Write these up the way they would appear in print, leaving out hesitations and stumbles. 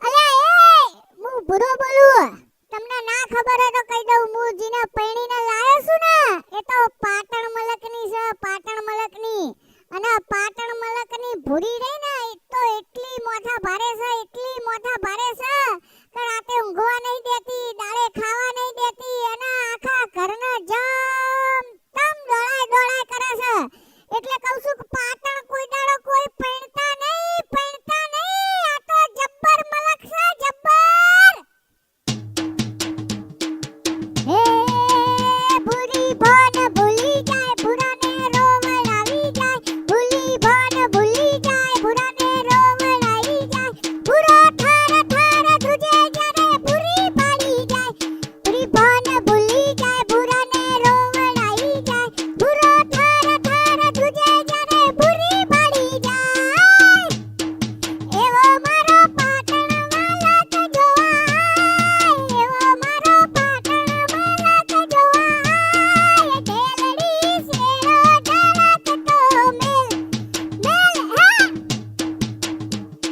અલ્યા એ હું બુરો બોલું. તમને ના ખબર હોય તો કહી દઉં, હું જીને પૈણીને લાયો છું ને એ તો પાટણ મલકની છે, પાટણ મલકની. અને પાટણ મલકની ભૂરી રહી ને એ તો એટલી મોથા ભારે છે, એટલી મોથા ભારે છે કે રાતે ઊંઘવા નહીં દેતી, દાડે ખાવા નહીં દેતી અને આખા ઘરને જમ તમ દોડાય દોડાય કરે છે. એટલે કહું છું કે પાટણ કોઈ દાડો કોઈ પૈણતા નહીં, પૈણતા નહીં. આ તો જબ્બર મલક છે, જબ્બર. હે ભૂરી ભોન ભૂલી જાય, ભૂરાને રોવણ આવી જાય. ભૂલી ભોન ભૂલી જાય, ભૂરાને રોવણ આવી જાય. ભૂરો થાર થાર ધ્રુજે જ્યારે ભૂરી પાડી જાય. ભૂરી ભોન ભૂલી જાય, ભૂરાને રોવણ આવી જાય. ભૂરો થાર થાર ધ્રુજે જ્યારે ભૂરી પાડી જાય. એવો મારો પાટણ મલક જોવાય, એવો મારો પાટણ મલક જોવાય. ઢેલડી શેરો ઢળકતો મેલ, મેલ હા.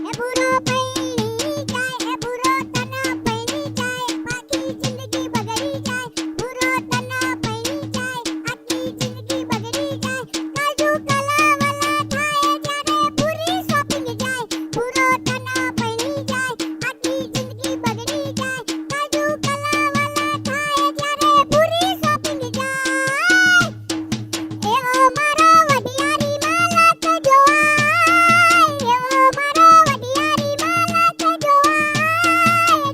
એ બુરો પૈણી જાય, એ બુરો તને પૈણી જાય, આખી જિંદગી બગડી જાય. બુરો તને પૈણી જાય, આખી જિંદગી બગડી જાય. કાજુ કલાવલા થાય જ્યારે પૂરી શોપિંગ જાય. બુરો તને પૈણી જાય, આખી જિંદગી બગડી જાય. કાજુ કલાવલા થાય જ્યારે પૂરી શોપિંગ જાય. એવો મારો વડિયારી મલક જોવાય, એવો મારો વડિયારી મલક જોવાય.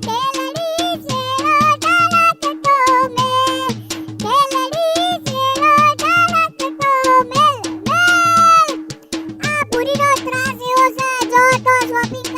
ઢેલડી શેરો ઢળકતો મેલ, ઢેલડી શેરો ઢળકતો મેલ, મેલ. આ પૂરીનો ત્રાસ એવો છે, જો તો શોપિંગ